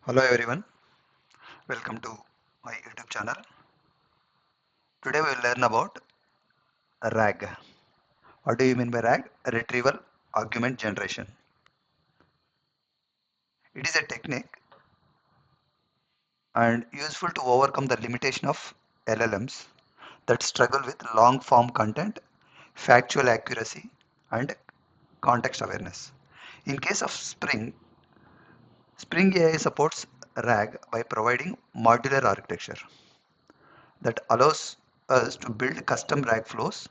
Hello everyone, welcome to my YouTube channel. Today we will learn about RAG. What do you mean by RAG? Retrieval Augmented Generation. It is a technique and useful to overcome the limitation of LLMs that struggle with long form content, factual accuracy and context awareness. In case of Spring AI supports RAG by providing modular architecture that allows us to build custom RAG flows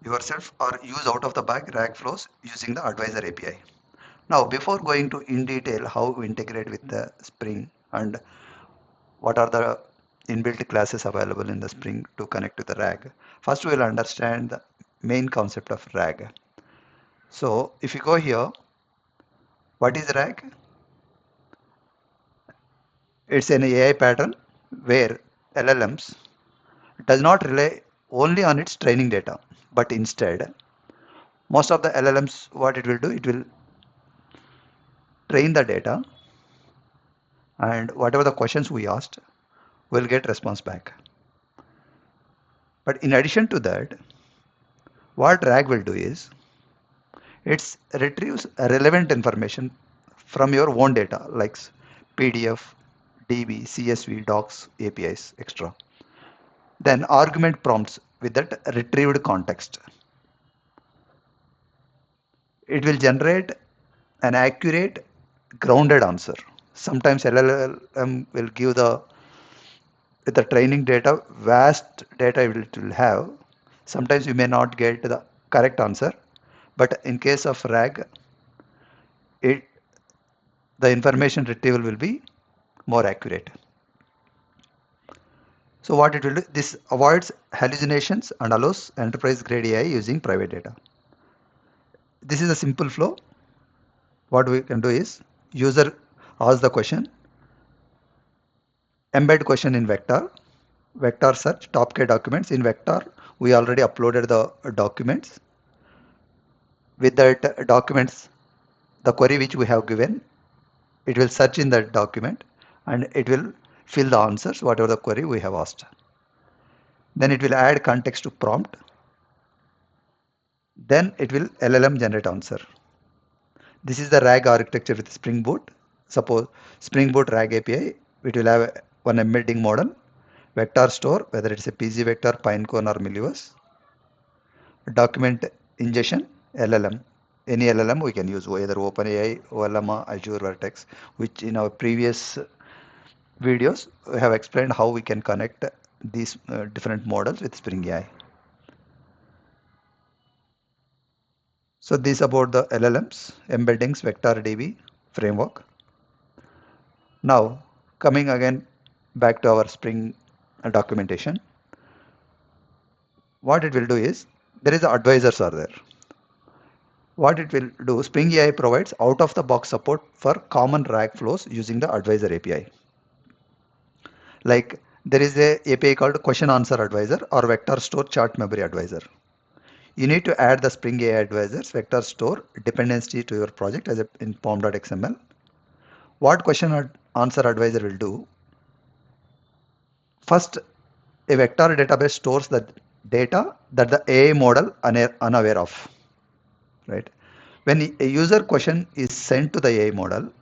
yourself or use out of the bag RAG flows using the advisor API. Now, before going to in detail how we integrate with the Spring and what are the inbuilt classes available in the Spring to connect to the RAG, first we will understand the main concept of RAG. So, if you go here, what is RAG? It's an AI pattern where LLMs does not rely only on its training data, but instead, most of the LLMs, what it will do, it will train the data and whatever the questions we asked will get response back. But in addition to that, what RAG will do is it retrieves relevant information from your own data like PDF, DB, CSV, docs, APIs, etc. Then argument prompts with that retrieved context. It will generate an accurate, grounded answer. Sometimes LLM will give the with the training data, vast data it will have. Sometimes you may not get the correct answer, but in case of RAG, it the information retrieval will be more accurate. So what it will do, this avoids hallucinations and allows enterprise grade AI using private data. This is a simple flow. What we can do is user asks the question, embed question in vector search, top K documents in vector. We already uploaded the documents. With that documents, the query which we have given, it will search in that document and it will fill the answers whatever the query we have asked. Then it will add context to prompt. Then it will LLM generate answer. This is the RAG architecture with Spring Boot. Suppose Spring Boot RAG API, it will have one embedding model, vector store, whether it's a PG vector, Pinecone or Milliverse, document ingestion, LLM. Any LLM we can use, either OpenAI, OLM, Azure Vertex, which in our previous videos we have explained how we can connect these different models with Spring AI. So this about the LLMs, embeddings, vector DB framework. Now coming again back to our Spring documentation, what it will do is there is the advisors are there. What it will do, Spring AI provides out of the box support for common RAG flows using the advisor API. Like there is a API called question answer advisor or vector store chart memory advisor. You need to add the Spring AI advisors vector store dependency to your project as in pom.xml. What question answer advisor will do? First, a vector database stores the data that the AI model unaware of, right? When a user question is sent to the AI model,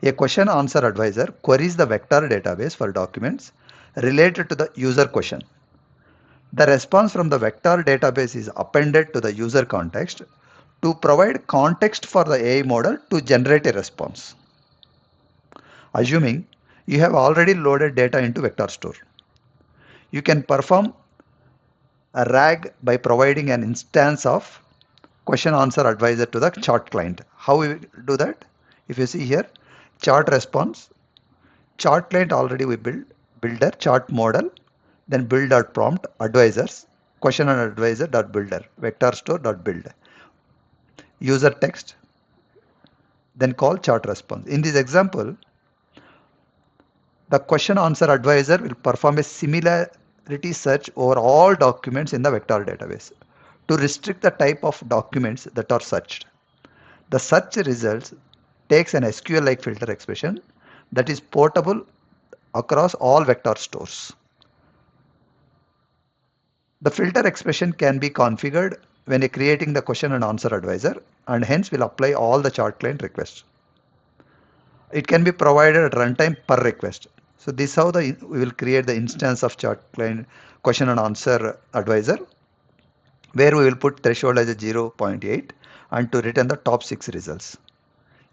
a question answer advisor queries the vector database for documents related to the user question. The response from the vector database is appended to the user context to provide context for the AI model to generate a response. Assuming you have already loaded data into vector store, you can perform a RAG by providing an instance of question answer advisor to the chart client. How we do that? If you see here, chart response, chart client already we builder, chart model, then build.prompt advisors, question and advisor dot builder, vector store dot build, user text, then call chart response. In this example, the question answer advisor will perform a similarity search over all documents in the vector database to restrict the type of documents that are searched. The search results takes an SQL-like filter expression that is portable across all vector stores. The filter expression can be configured when you're creating the question and answer advisor, and hence will apply all the chart client requests. It can be provided at runtime per request. So this is how we will create the instance of chart client question and answer advisor, where we will put threshold as a 0.8 and to return the top 6 results.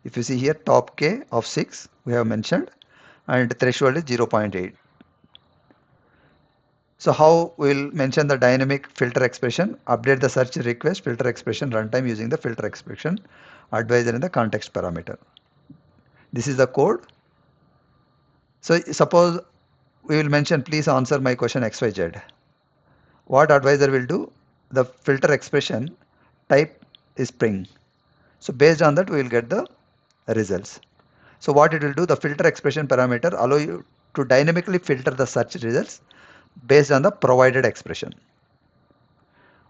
If you see here, top k of 6 we have mentioned, and threshold is 0.8. So how we'll mention the dynamic filter expression, update the search request filter expression runtime using the filter expression advisor in the context parameter. This is the code. So suppose we will mention, please answer my question XYZ. What advisor will do? The filter expression type is Spring. So based on that, we will get the results. So what it will do, the filter expression parameter allow you to dynamically filter the search results based on the provided expression.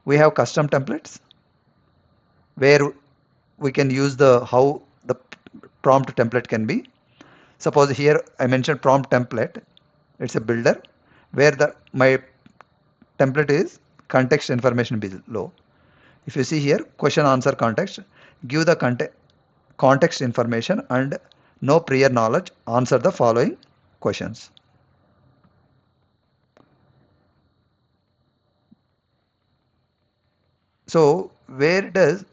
We have custom templates where we can use how the prompt template can be. Suppose here I mentioned prompt template. It's a builder where my template is context information below. If you see here, question answer context, give the context information and no prior knowledge, answer the following questions. So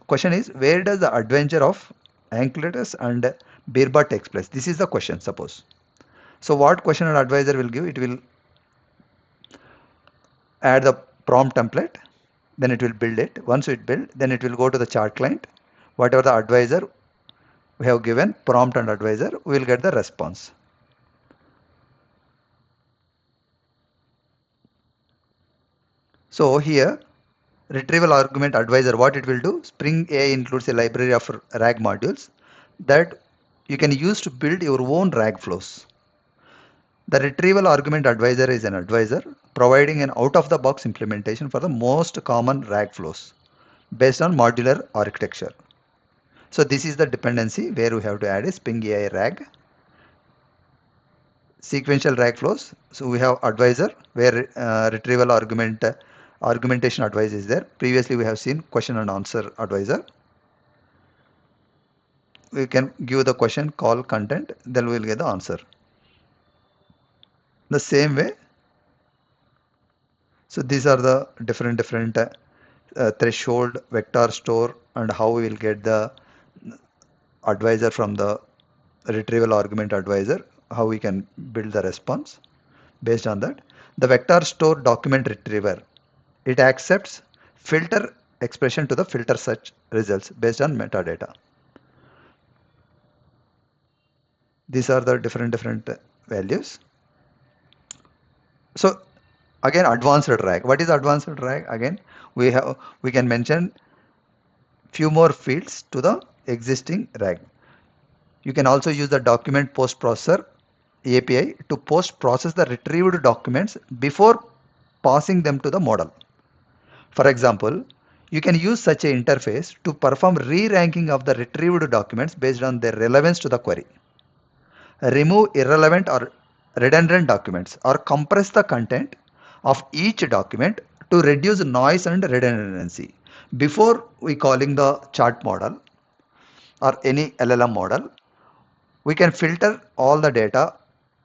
question is, where does the adventure of Ankylotus and Birba takes place? This is the question, suppose. So what question and advisor will give? It will add the prompt template, then it will build it. Once it build, then it will go to the chart client. Whatever the advisor we have given, prompt and advisor, we will get the response. So here, Retrieval-Augmented Advisor, what it will do? Spring AI includes a library of RAG modules that you can use to build your own RAG flows. The Retrieval-Augmented Advisor is an advisor providing an out-of-the-box implementation for the most common RAG flows based on modular architecture. So this is the dependency where we have to add a Spring AI RAG. Sequential RAG flows. So we have advisor where augmentation advisor is there. Previously we have seen question and answer advisor. We can give the question, call content, then we will get the answer. The same way. So these are the different threshold, vector store, and how we will get the advisor from the retrieval argument advisor, how we can build the response based on that. The vector store document retriever, it accepts filter expression to the filter search results based on metadata. These are the different values. So again, advanced RAG. What is advanced RAG? Again, we can mention few more fields to the existing RAG. You can also use the document post processor API to post process the retrieved documents before passing them to the model. For example, you can use such an interface to perform re-ranking of the retrieved documents based on their relevance to the query. Remove irrelevant or redundant documents or compress the content of each document to reduce noise and redundancy. Before we calling the chart model or any LLM model, we can filter all the data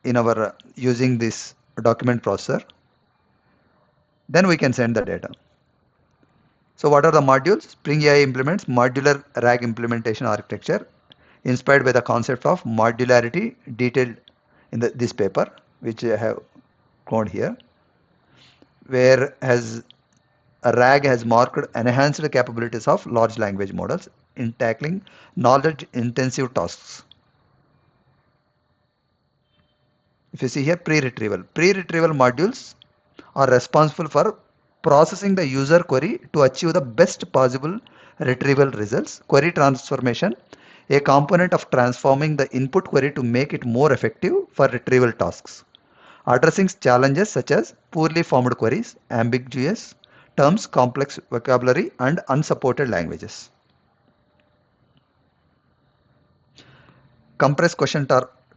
in our using this document processor. Then we can send the data. So what are the modules? Spring AI implements modular RAG implementation architecture inspired by the concept of modularity detailed in this paper, which I have cloned here, where a RAG has marked enhanced capabilities of large language models in tackling knowledge intensive tasks. If you see here, pre-retrieval modules are responsible for processing the user query to achieve the best possible retrieval results. Query transformation, a component of transforming the input query to make it more effective for retrieval tasks, addressing challenges such as poorly formed queries, ambiguous terms, complex vocabulary, and unsupported languages. compress question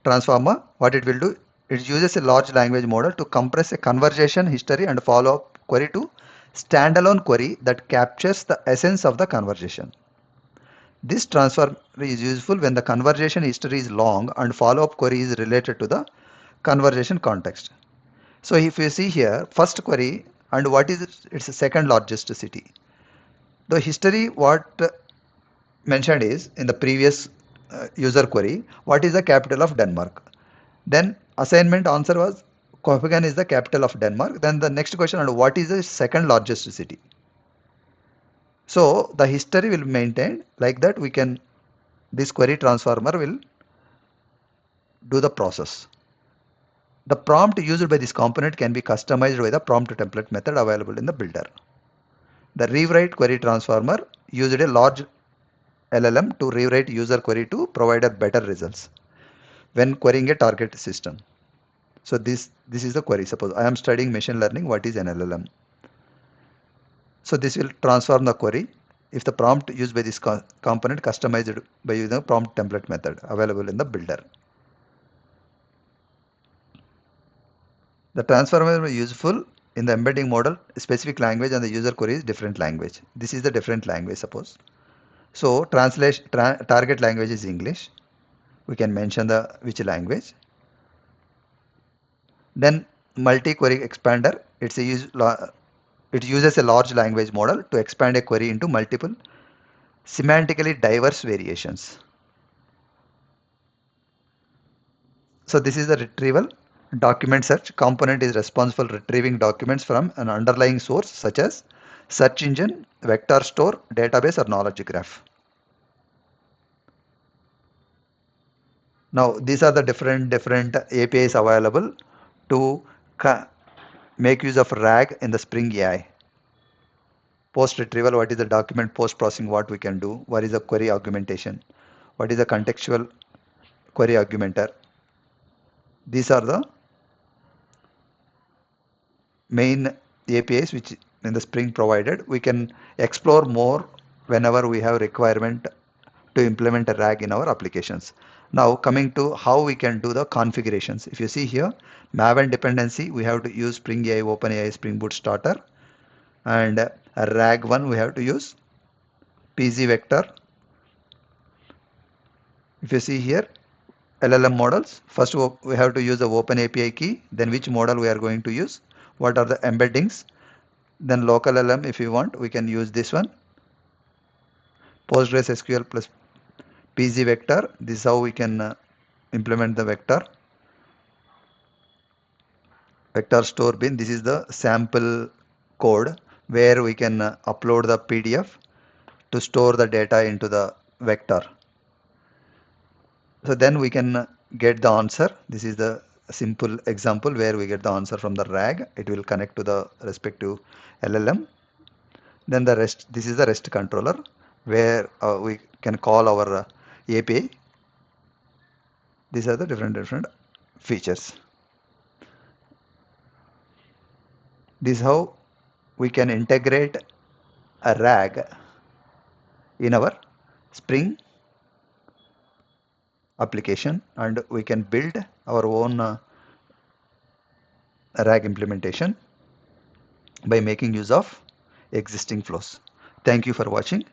transformer, what it will do, it uses a large language model to compress a conversation history and follow-up query to standalone query that captures the essence of the conversation. This transform is useful when the conversation history is long and follow-up query is related to the conversation context. So if you see here, first query and what is its second largest city. The history what mentioned is in the previous user query, what is the capital of Denmark? Then assignment answer was Copenhagen is the capital of Denmark. Then the next question, and what is the second largest city? So the history will maintain like that. We can, this query transformer will do the process. The prompt used by this component can be customized by the prompt template method available in the builder. The rewrite query transformer used a large LLM to rewrite user query to provide better results when querying a target system. So this is the query. Suppose I am studying machine learning, what is an LLM? So this will transform the query if the prompt used by this component customized by using the prompt template method available in the builder. The transformer is useful in the embedding model, specific language, and the user query is different language. This is the different language, suppose. So translation target language is English. We can mention the which language. Then multi-query expander. It uses a large language model to expand a query into multiple semantically diverse variations. So this is the retrieval document search component is responsible for retrieving documents from an underlying source such as search engine, vector store, database or knowledge graph. Now these are the different APIs available to make use of RAG in the Spring AI. Post retrieval, what is the document post processing, what we can do, what is the query augmentation, what is the contextual query augmenter. These are the main APIs which in the Spring provided. We can explore more whenever we have requirement to implement a RAG in our applications. Now coming to how we can do the configurations. If you see here, Maven dependency, we have to use Spring AI, OpenAI, Spring Boot Starter, and a RAG one we have to use PZ vector. If you see here, LLM models, first we have to use the Open API key, then which model we are going to use, what are the embeddings, then local LM if you want, we can use this one. Postgres SQL plus PZ vector, this is how we can implement the vector. Vector store bin, this is the sample code where we can upload the PDF to store the data into the vector. So then we can get the answer. This is the simple example where we get the answer from the RAG. It will connect to the respective LLM. Then the rest, this is the REST controller where we can call our API. These are the different features. This is how we can integrate a RAG in our Spring application, and we can build our own RAG implementation by making use of existing flows. Thank you for watching.